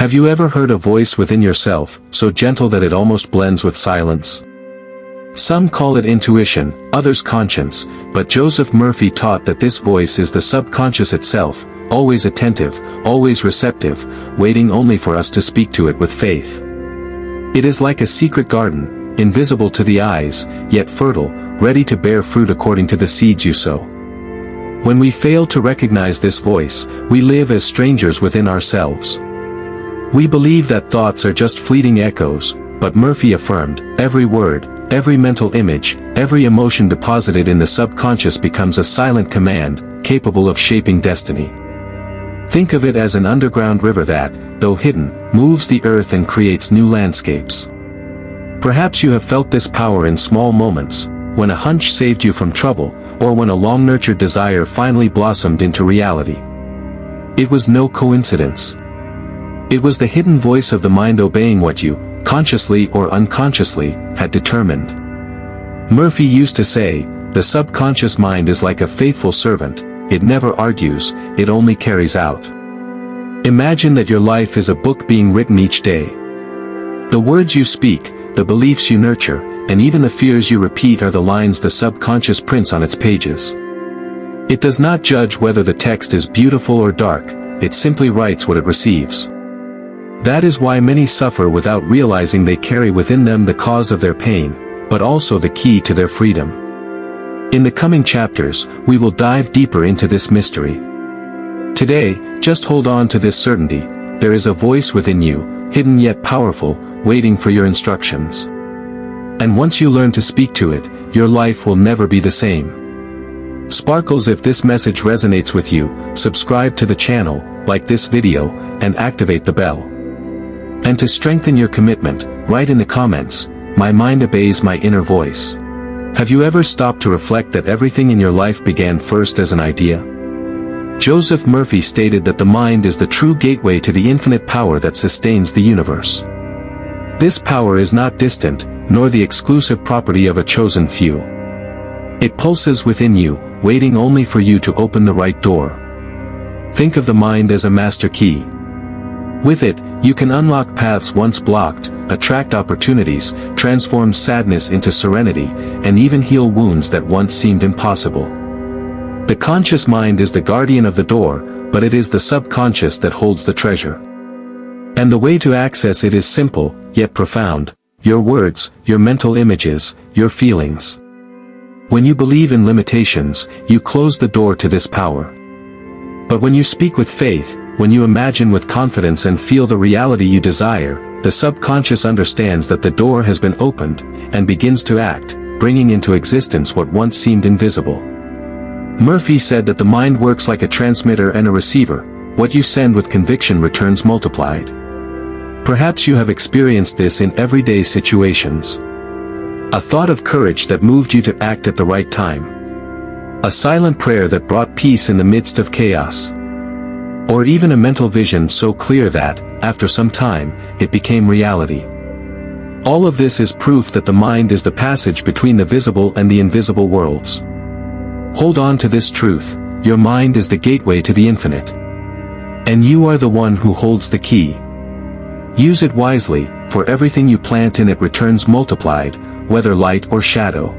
Have you ever heard a voice within yourself, so gentle that it almost blends with silence? Some call it intuition, others conscience, but Joseph Murphy taught that this voice is the subconscious itself, always attentive, always receptive, waiting only for us to speak to it with faith. It is like a secret garden, invisible to the eyes, yet fertile, ready to bear fruit according to the seeds you sow. When we fail to recognize this voice, we live as strangers within ourselves. We believe that thoughts are just fleeting echoes, but Murphy affirmed, every word, every mental image, every emotion deposited in the subconscious becomes a silent command, capable of shaping destiny. Think of it as an underground river that, though hidden, moves the earth and creates new landscapes. Perhaps you have felt this power in small moments, when a hunch saved you from trouble, or when a long-nurtured desire finally blossomed into reality. It was no coincidence. It was the hidden voice of the mind obeying what you, consciously or unconsciously, had determined. Murphy used to say, the subconscious mind is like a faithful servant, it never argues, it only carries out. Imagine that your life is a book being written each day. The words you speak, the beliefs you nurture, and even the fears you repeat are the lines the subconscious prints on its pages. It does not judge whether the text is beautiful or dark, it simply writes what it receives. That is why many suffer without realizing they carry within them the cause of their pain, but also the key to their freedom. In the coming chapters, we will dive deeper into this mystery. Today, just hold on to this certainty, there is a voice within you, hidden yet powerful, waiting for your instructions. And once you learn to speak to it, your life will never be the same. Sparkles, if this message resonates with you, subscribe to the channel, like this video, and activate the bell. And to strengthen your commitment, write in the comments, my mind obeys my inner voice. Have you ever stopped to reflect that everything in your life began first as an idea? Joseph Murphy stated that the mind is the true gateway to the infinite power that sustains the universe. This power is not distant, nor the exclusive property of a chosen few. It pulses within you, waiting only for you to open the right door. Think of the mind as a master key. With it, you can unlock paths once blocked, attract opportunities, transform sadness into serenity, and even heal wounds that once seemed impossible. The conscious mind is the guardian of the door, but it is the subconscious that holds the treasure. And the way to access it is simple, yet profound: your words, your mental images, your feelings. When you believe in limitations, you close the door to this power. But when you speak with faith, when you imagine with confidence and feel the reality you desire, the subconscious understands that the door has been opened, and begins to act, bringing into existence what once seemed invisible. Murphy said that the mind works like a transmitter and a receiver, what you send with conviction returns multiplied. Perhaps you have experienced this in everyday situations. A thought of courage that moved you to act at the right time. A silent prayer that brought peace in the midst of chaos. Or even a mental vision so clear that, after some time, it became reality. All of this is proof that the mind is the passage between the visible and the invisible worlds. Hold on to this truth, your mind is the gateway to the infinite. And you are the one who holds the key. Use it wisely, for everything you plant in it returns multiplied, whether light or shadow.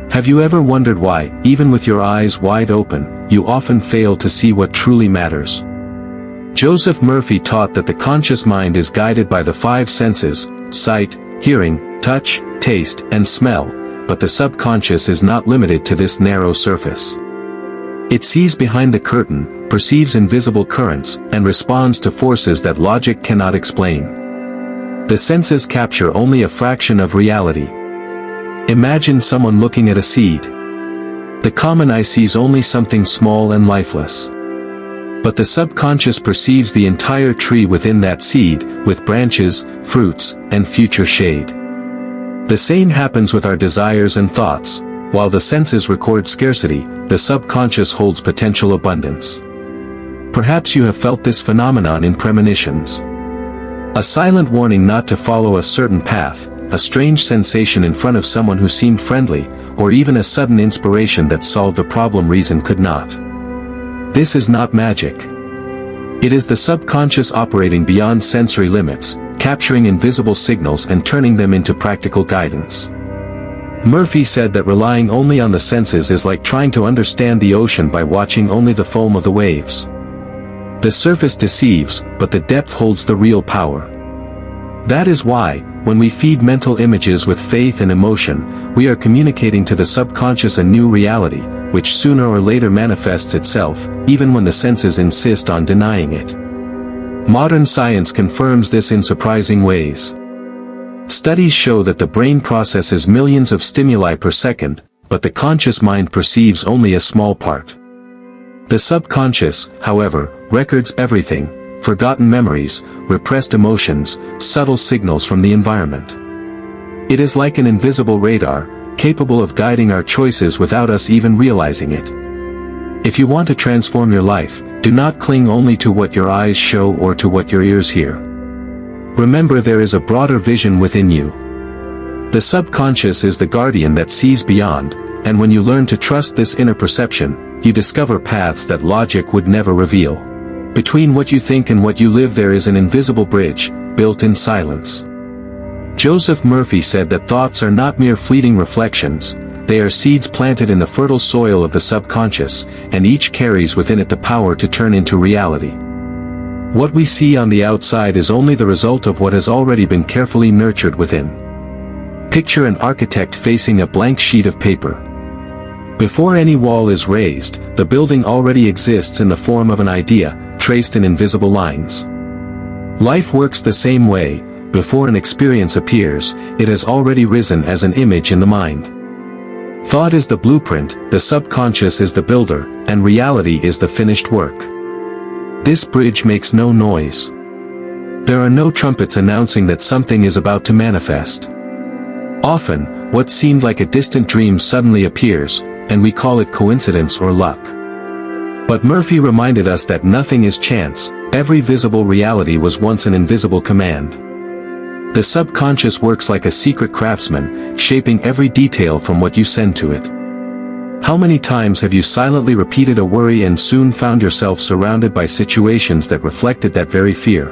Have you ever wondered why, even with your eyes wide open, you often fail to see what truly matters? Joseph Murphy taught that the conscious mind is guided by the five senses: sight, hearing, touch, taste, and smell, but the subconscious is not limited to this narrow surface. It sees behind the curtain, perceives invisible currents, and responds to forces that logic cannot explain. The senses capture only a fraction of reality. Imagine someone looking at a seed. The common eye sees only something small and lifeless. But the subconscious perceives the entire tree within that seed, with branches, fruits, and future shade. The same happens with our desires and thoughts. While the senses record scarcity, the subconscious holds potential abundance. Perhaps you have felt this phenomenon in premonitions. A silent warning not to follow a certain path, a strange sensation in front of someone who seemed friendly, or even a sudden inspiration that solved a problem reason could not. This is not magic. It is the subconscious operating beyond sensory limits, capturing invisible signals and turning them into practical guidance. Murphy said that relying only on the senses is like trying to understand the ocean by watching only the foam of the waves. The surface deceives, but the depth holds the real power. That is why, when we feed mental images with faith and emotion, we are communicating to the subconscious a new reality, which sooner or later manifests itself, even when the senses insist on denying it. Modern science confirms this in surprising ways. Studies show that the brain processes millions of stimuli per second, but the conscious mind perceives only a small part. The subconscious, however, records everything: forgotten memories, repressed emotions, subtle signals from the environment. It is like an invisible radar, capable of guiding our choices without us even realizing it. If you want to transform your life, do not cling only to what your eyes show or to what your ears hear. Remember, there is a broader vision within you. The subconscious is the guardian that sees beyond, and when you learn to trust this inner perception, you discover paths that logic would never reveal. Between what you think and what you live there is an invisible bridge, built in silence. Joseph Murphy said that thoughts are not mere fleeting reflections, they are seeds planted in the fertile soil of the subconscious, and each carries within it the power to turn into reality. What we see on the outside is only the result of what has already been carefully nurtured within. Picture an architect facing a blank sheet of paper. Before any wall is raised, the building already exists in the form of an idea, traced in invisible lines. Life works the same way. Before an experience appears, it has already risen as an image in the mind. Thought is the blueprint, the subconscious is the builder, and reality is the finished work. This bridge makes no noise. There are no trumpets announcing that something is about to manifest. Often, what seemed like a distant dream suddenly appears, and we call it coincidence or luck. But Murphy reminded us that nothing is chance, every visible reality was once an invisible command. The subconscious works like a secret craftsman, shaping every detail from what you send to it. How many times have you silently repeated a worry and soon found yourself surrounded by situations that reflected that very fear?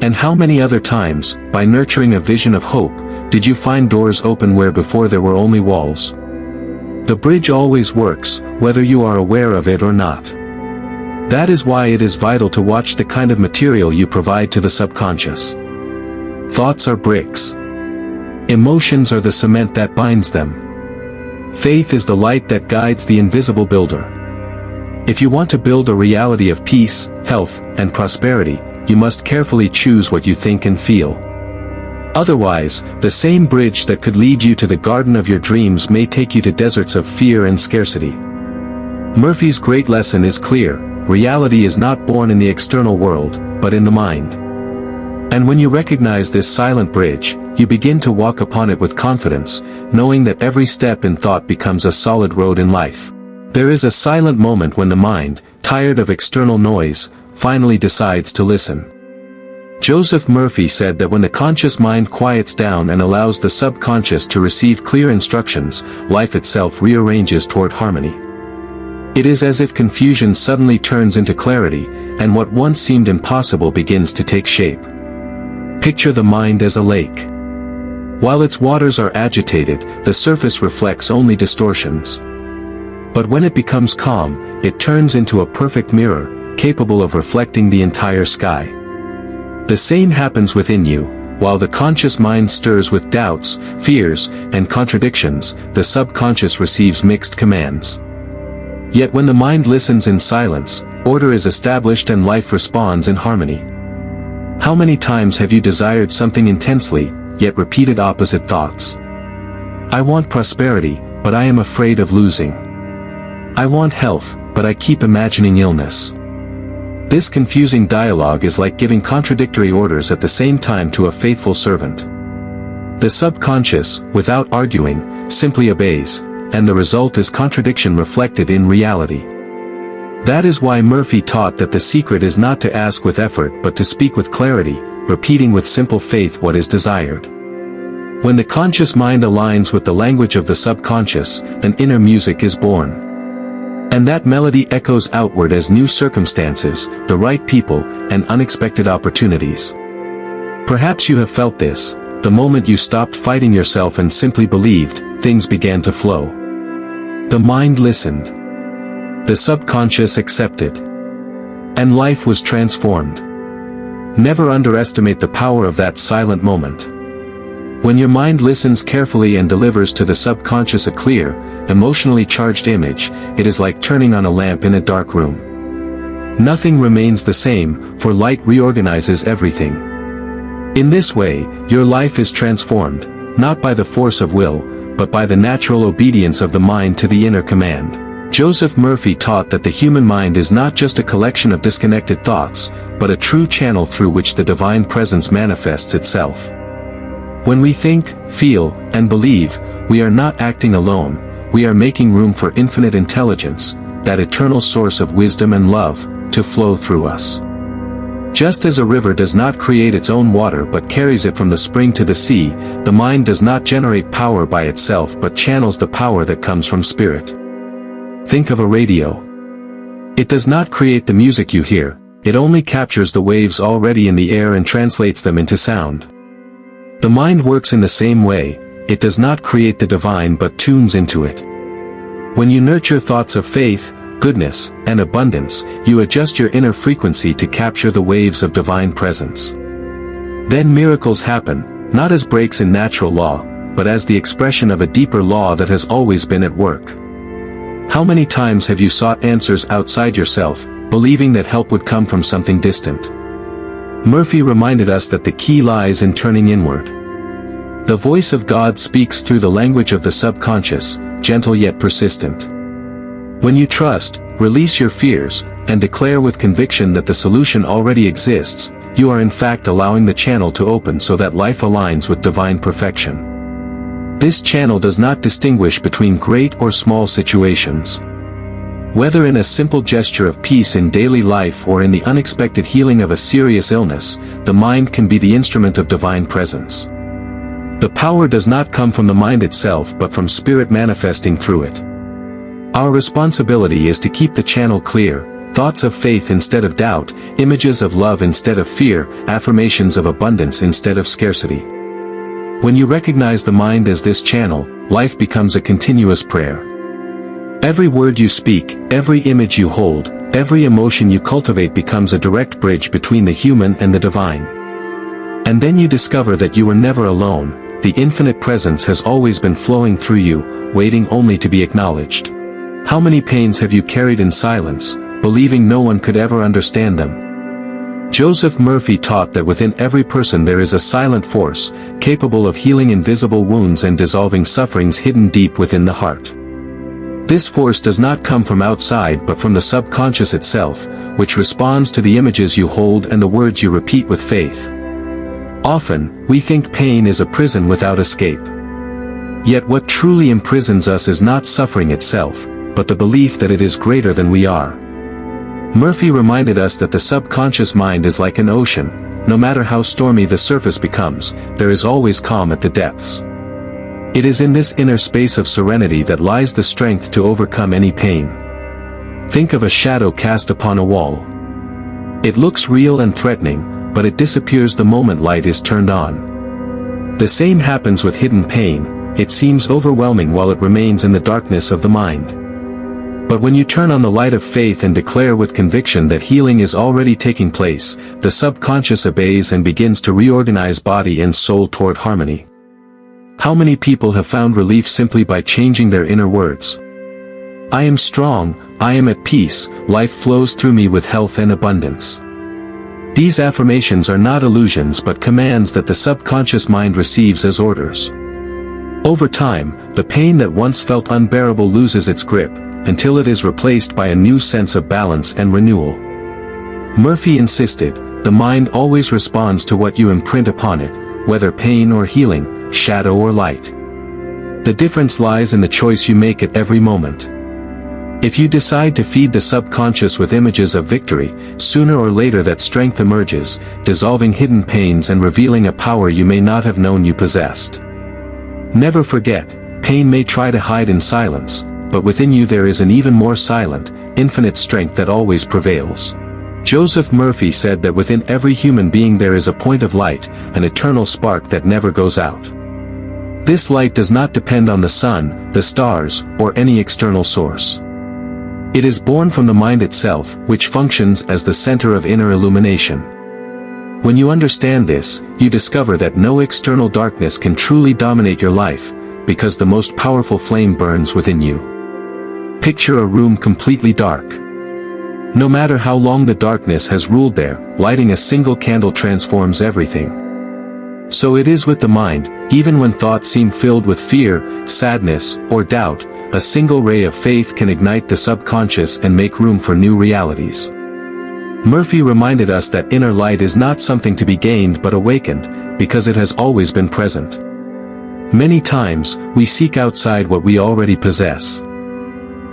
And how many other times, by nurturing a vision of hope, did you find doors open where before there were only walls? The bridge always works, whether you are aware of it or not. That is why it is vital to watch the kind of material you provide to the subconscious. Thoughts are bricks. Emotions are the cement that binds them. Faith is the light that guides the invisible builder. If you want to build a reality of peace, health, and prosperity, you must carefully choose what you think and feel. Otherwise, the same bridge that could lead you to the garden of your dreams may take you to deserts of fear and scarcity. Murphy's great lesson is clear: reality is not born in the external world, but in the mind. And when you recognize this silent bridge, you begin to walk upon it with confidence, knowing that every step in thought becomes a solid road in life. There is a silent moment when the mind, tired of external noise, finally decides to listen. Joseph Murphy said that when the conscious mind quiets down and allows the subconscious to receive clear instructions, life itself rearranges toward harmony. It is as if confusion suddenly turns into clarity, and what once seemed impossible begins to take shape. Picture the mind as a lake. While its waters are agitated, the surface reflects only distortions. But when it becomes calm, it turns into a perfect mirror, capable of reflecting the entire sky. The same happens within you. While the conscious mind stirs with doubts, fears, and contradictions, the subconscious receives mixed commands. Yet when the mind listens in silence, order is established and life responds in harmony. How many times have you desired something intensely, yet repeated opposite thoughts? I want prosperity, but I am afraid of losing. I want health, but I keep imagining illness. This confusing dialogue is like giving contradictory orders at the same time to a faithful servant. The subconscious, without arguing, simply obeys, and the result is contradiction reflected in reality. That is why Murphy taught that the secret is not to ask with effort but to speak with clarity, repeating with simple faith what is desired. When the conscious mind aligns with the language of the subconscious, an inner music is born. And that melody echoes outward as new circumstances, the right people, and unexpected opportunities. Perhaps you have felt this. The moment you stopped fighting yourself and simply believed, things began to flow. The mind listened. The subconscious accepted. And life was transformed. Never underestimate the power of that silent moment. When your mind listens carefully and delivers to the subconscious a clear, emotionally charged image, it is like turning on a lamp in a dark room. Nothing remains the same, for light reorganizes everything. In this way, your life is transformed, not by the force of will, but by the natural obedience of the mind to the inner command. Joseph Murphy taught that the human mind is not just a collection of disconnected thoughts, but a true channel through which the divine presence manifests itself. When we think, feel, and believe, we are not acting alone, we are making room for infinite intelligence, that eternal source of wisdom and love, to flow through us. Just as a river does not create its own water but carries it from the spring to the sea, the mind does not generate power by itself but channels the power that comes from spirit. Think of a radio. It does not create the music you hear, it only captures the waves already in the air and translates them into sound. The mind works in the same way, it does not create the divine but tunes into it. When you nurture thoughts of faith, goodness, and abundance, you adjust your inner frequency to capture the waves of divine presence. Then miracles happen, not as breaks in natural law, but as the expression of a deeper law that has always been at work. How many times have you sought answers outside yourself, believing that help would come from something distant? Murphy reminded us that the key lies in turning inward. The voice of God speaks through the language of the subconscious, gentle yet persistent. When you trust, release your fears, and declare with conviction that the solution already exists, you are in fact allowing the channel to open so that life aligns with divine perfection. This channel does not distinguish between great or small situations. Whether in a simple gesture of peace in daily life or in the unexpected healing of a serious illness, the mind can be the instrument of divine presence. The power does not come from the mind itself but from spirit manifesting through it. Our responsibility is to keep the channel clear, thoughts of faith instead of doubt, images of love instead of fear, affirmations of abundance instead of scarcity. When you recognize the mind as this channel, life becomes a continuous prayer. Every word you speak, every image you hold, every emotion you cultivate becomes a direct bridge between the human and the divine. And then you discover that you were never alone, the infinite presence has always been flowing through you, waiting only to be acknowledged. How many pains have you carried in silence, believing no one could ever understand them? Joseph Murphy taught that within every person there is a silent force, capable of healing invisible wounds and dissolving sufferings hidden deep within the heart. This force does not come from outside but from the subconscious itself, which responds to the images you hold and the words you repeat with faith. Often, we think pain is a prison without escape. Yet what truly imprisons us is not suffering itself, but the belief that it is greater than we are. Murphy reminded us that the subconscious mind is like an ocean, no matter how stormy the surface becomes, there is always calm at the depths. It is in this inner space of serenity that lies the strength to overcome any pain. Think of a shadow cast upon a wall. It looks real and threatening, but it disappears the moment light is turned on. The same happens with hidden pain, it seems overwhelming while it remains in the darkness of the mind. But when you turn on the light of faith and declare with conviction that healing is already taking place, the subconscious obeys and begins to reorganize body and soul toward harmony. How many people have found relief simply by changing their inner words? I am strong, I am at peace, life flows through me with health and abundance. These affirmations are not illusions but commands that the subconscious mind receives as orders. Over time, the pain that once felt unbearable loses its grip, until it is replaced by a new sense of balance and renewal. Murphy insisted, the mind always responds to what you imprint upon it, whether pain or healing, shadow or light. The difference lies in the choice you make at every moment. If you decide to feed the subconscious with images of victory, sooner or later that strength emerges, dissolving hidden pains and revealing a power you may not have known you possessed. Never forget, pain may try to hide in silence, but within you there is an even more silent, infinite strength that always prevails. Joseph Murphy said that within every human being there is a point of light, an eternal spark that never goes out. This light does not depend on the sun, the stars, or any external source. It is born from the mind itself, which functions as the center of inner illumination. When you understand this, you discover that no external darkness can truly dominate your life, because the most powerful flame burns within you. Picture a room completely dark. No matter how long the darkness has ruled there, lighting a single candle transforms everything. So it is with the mind, even when thoughts seem filled with fear, sadness, or doubt, a single ray of faith can ignite the subconscious and make room for new realities. Murphy reminded us that inner light is not something to be gained but awakened, because it has always been present. Many times, we seek outside what we already possess.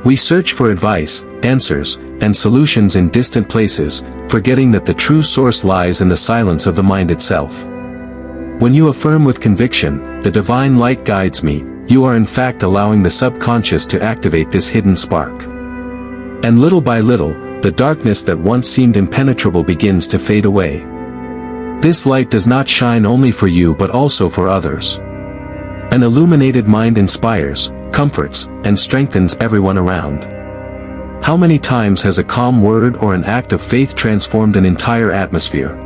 We search for advice, answers, and solutions in distant places, forgetting that the true source lies in the silence of the mind itself. When you affirm with conviction, "The divine light guides me," you are in fact allowing the subconscious to activate this hidden spark. And little by little, the darkness that once seemed impenetrable begins to fade away. This light does not shine only for you but also for others. An illuminated mind inspires, comforts, and strengthens everyone around. How many times has a calm word or an act of faith transformed an entire atmosphere?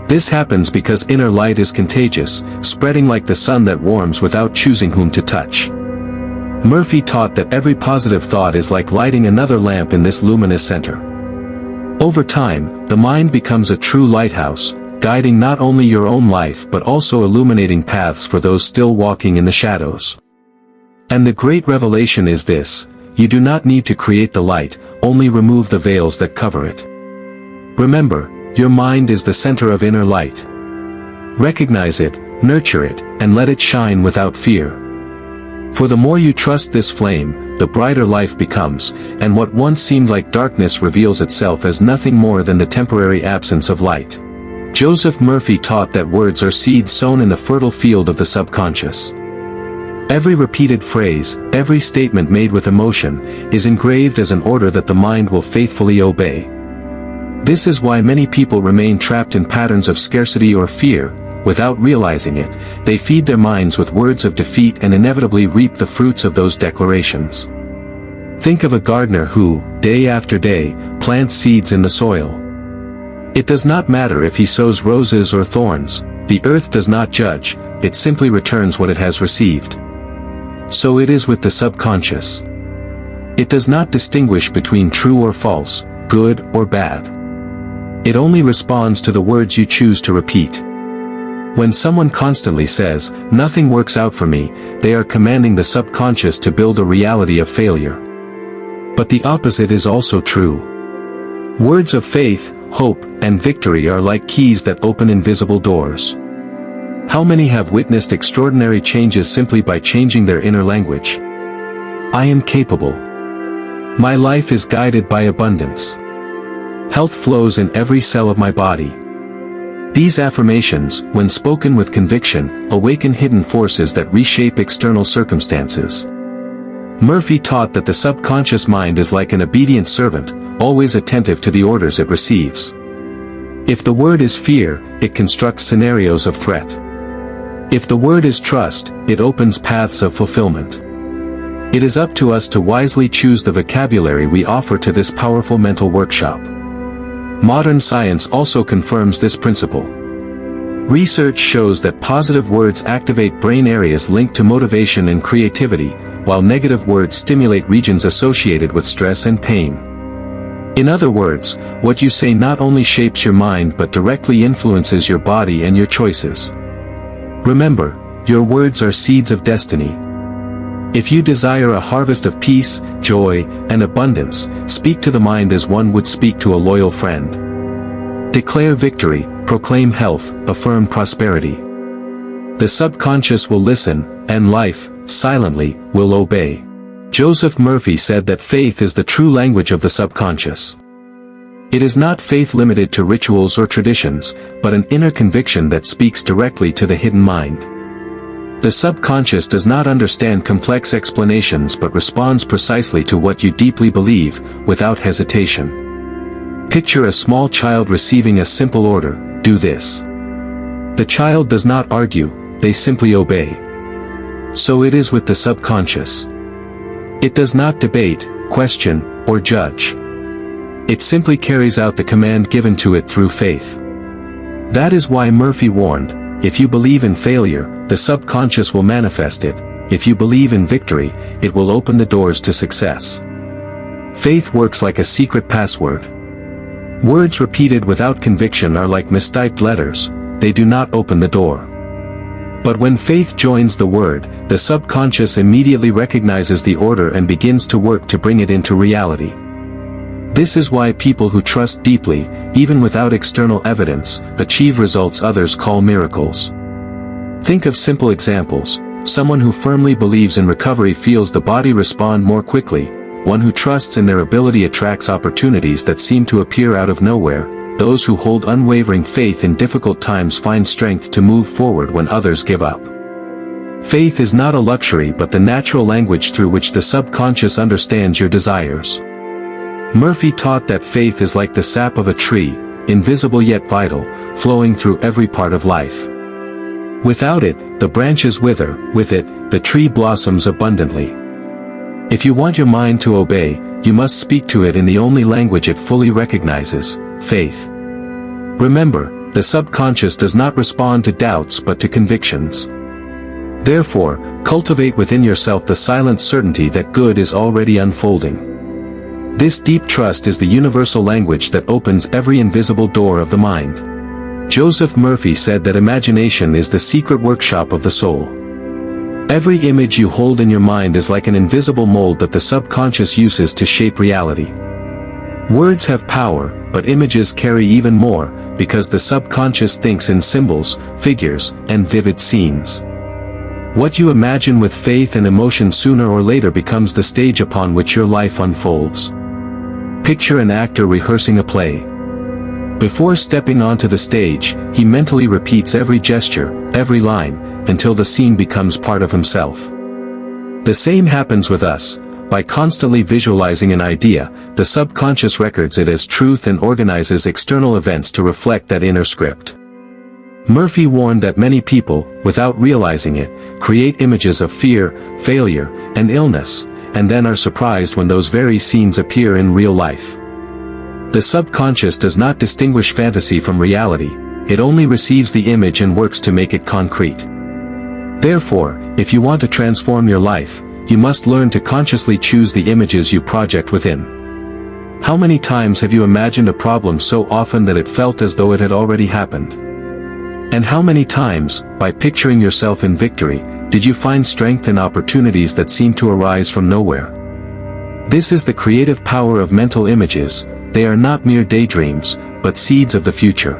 This happens because inner light is contagious, spreading like the sun that warms without choosing whom to touch. Murphy taught that every positive thought is like lighting another lamp in this luminous center. Over time, the mind becomes a true lighthouse, guiding not only your own life but also illuminating paths for those still walking in the shadows. And the great revelation is this: you do not need to create the light, only remove the veils that cover it. Remember, your mind is the center of inner light. Recognize it, nurture it, and let it shine without fear. For the more you trust this flame, the brighter life becomes, and what once seemed like darkness reveals itself as nothing more than the temporary absence of light. Joseph Murphy taught that words are seeds sown in the fertile field of the subconscious. Every repeated phrase, every statement made with emotion, is engraved as an order that the mind will faithfully obey. This is why many people remain trapped in patterns of scarcity or fear. Without realizing it, they feed their minds with words of defeat and inevitably reap the fruits of those declarations. Think of a gardener who, day after day, plants seeds in the soil. It does not matter if he sows roses or thorns, the earth does not judge, it simply returns what it has received. So it is with the subconscious. It does not distinguish between true or false, good or bad. It only responds to the words you choose to repeat. When someone constantly says, "Nothing works out for me," they are commanding the subconscious to build a reality of failure. But the opposite is also true. Words of faith, hope, and victory are like keys that open invisible doors. How many have witnessed extraordinary changes simply by changing their inner language? I am capable. My life is guided by abundance. Health flows in every cell of my body. These affirmations, when spoken with conviction, awaken hidden forces that reshape external circumstances. Murphy taught that the subconscious mind is like an obedient servant, always attentive to the orders it receives. If the word is fear, it constructs scenarios of threat. If the word is trust, it opens paths of fulfillment. It is up to us to wisely choose the vocabulary we offer to this powerful mental workshop. Modern science also confirms this principle. Research shows that positive words activate brain areas linked to motivation and creativity, while negative words stimulate regions associated with stress and pain. In other words, what you say not only shapes your mind but directly influences your body and your choices. Remember, your words are seeds of destiny. If you desire a harvest of peace, joy, and abundance, speak to the mind as one would speak to a loyal friend. Declare victory, proclaim health, affirm prosperity. The subconscious will listen, and life, silently, will obey. Joseph Murphy said that faith is the true language of the subconscious. It is not faith limited to rituals or traditions, but an inner conviction that speaks directly to the hidden mind. The subconscious does not understand complex explanations but responds precisely to what you deeply believe, without hesitation. Picture a small child receiving a simple order: do this. The child does not argue, they simply obey. So it is with the subconscious. It does not debate, question, or judge. It simply carries out the command given to it through faith. That is why Murphy warned, if you believe in failure, the subconscious will manifest it. If you believe in victory, it will open the doors to success. Faith works like a secret password. Words repeated without conviction are like mistyped letters, they do not open the door. But when faith joins the word, the subconscious immediately recognizes the order and begins to work to bring it into reality. This is why people who trust deeply, even without external evidence, achieve results others call miracles. Think of simple examples. Someone who firmly believes in recovery feels the body respond more quickly. One who trusts in their ability attracts opportunities that seem to appear out of nowhere. Those who hold unwavering faith in difficult times find strength to move forward when others give up. Faith is not a luxury but the natural language through which the subconscious understands your desires. Murphy taught that faith is like the sap of a tree, invisible yet vital, flowing through every part of life. Without it, the branches wither; with it, the tree blossoms abundantly. If you want your mind to obey, you must speak to it in the only language it fully recognizes: faith. Remember, the subconscious does not respond to doubts but to convictions. Therefore, cultivate within yourself the silent certainty that good is already unfolding. This deep trust is the universal language that opens every invisible door of the mind. Joseph Murphy said that imagination is the secret workshop of the soul. Every image you hold in your mind is like an invisible mold that the subconscious uses to shape reality. Words have power, but images carry even more, because the subconscious thinks in symbols, figures, and vivid scenes. What you imagine with faith and emotion sooner or later becomes the stage upon which your life unfolds. Picture an actor rehearsing a play. Before stepping onto the stage, he mentally repeats every gesture, every line, until the scene becomes part of himself. The same happens with us. By constantly visualizing an idea, the subconscious records it as truth and organizes external events to reflect that inner script. Murphy warned that many people, without realizing it, create images of fear, failure, and illness, and then are surprised when those very scenes appear in real life. The subconscious does not distinguish fantasy from reality, it only receives the image and works to make it concrete. Therefore, if you want to transform your life, you must learn to consciously choose the images you project within. How many times have you imagined a problem so often that it felt as though it had already happened? And how many times, by picturing yourself in victory, did you find strength and opportunities that seemed to arise from nowhere? This is the creative power of mental images. They are not mere daydreams, but seeds of the future.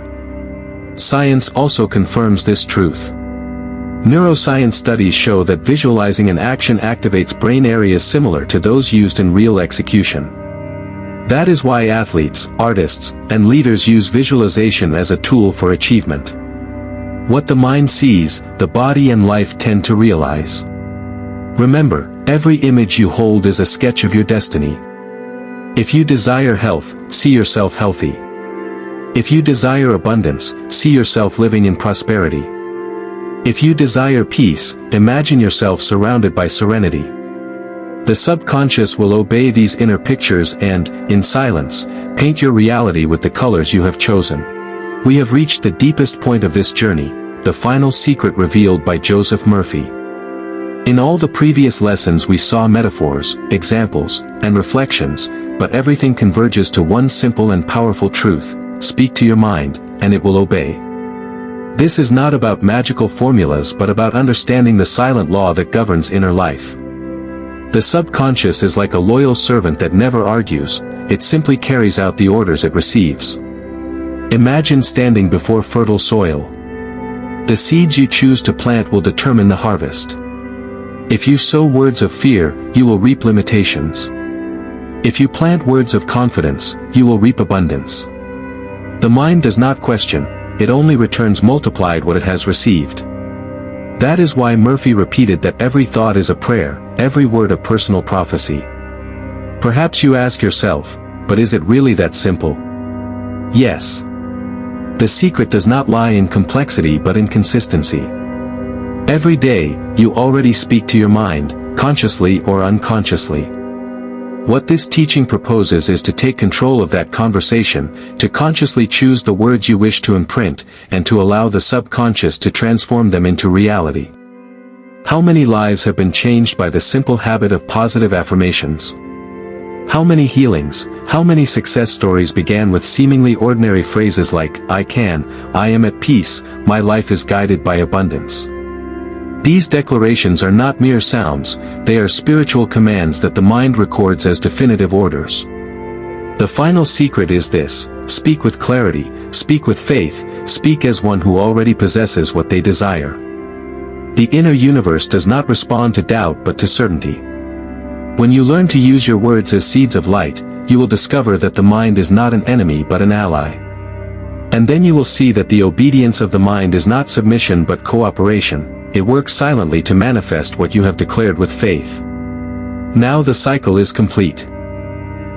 Science also confirms this truth. Neuroscience studies show that visualizing an action activates brain areas similar to those used in real execution. That is why athletes, artists, and leaders use visualization as a tool for achievement. What the mind sees, the body and life tend to realize. Remember, every image you hold is a sketch of your destiny. If you desire health, see yourself healthy. If you desire abundance, see yourself living in prosperity. If you desire peace, imagine yourself surrounded by serenity. The subconscious will obey these inner pictures and, in silence, paint your reality with the colors you have chosen. We have reached the deepest point of this journey, the final secret revealed by Joseph Murphy. In all the previous lessons we saw metaphors, examples, and reflections, but everything converges to one simple and powerful truth: speak to your mind, and it will obey. This is not about magical formulas but about understanding the silent law that governs inner life. The subconscious is like a loyal servant that never argues, it simply carries out the orders it receives. Imagine standing before fertile soil. The seeds you choose to plant will determine the harvest. If you sow words of fear, you will reap limitations. If you plant words of confidence, you will reap abundance. The mind does not question, it only returns multiplied what it has received. That is why Murphy repeated that every thought is a prayer, every word a personal prophecy. Perhaps you ask yourself, but is it really that simple? Yes. The secret does not lie in complexity but in consistency. Every day, you already speak to your mind, consciously or unconsciously. What this teaching proposes is to take control of that conversation, to consciously choose the words you wish to imprint, and to allow the subconscious to transform them into reality. How many lives have been changed by the simple habit of positive affirmations? How many healings, how many success stories began with seemingly ordinary phrases like, I can, I am at peace, my life is guided by abundance. These declarations are not mere sounds, they are spiritual commands that the mind records as definitive orders. The final secret is this: speak with clarity, speak with faith, speak as one who already possesses what they desire. The inner universe does not respond to doubt but to certainty. When you learn to use your words as seeds of light, you will discover that the mind is not an enemy but an ally. And then you will see that the obedience of the mind is not submission but cooperation. It works silently to manifest what you have declared with faith. Now the cycle is complete.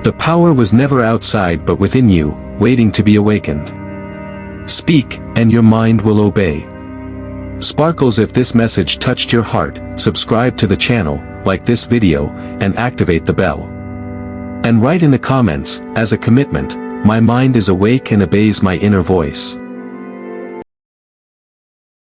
The power was never outside but within you, waiting to be awakened. Speak, and your mind will obey. Sparkles, if this message touched your heart, subscribe to the channel, like this video, and activate the bell. And write in the comments, as a commitment, my mind is awake and obeys my inner voice.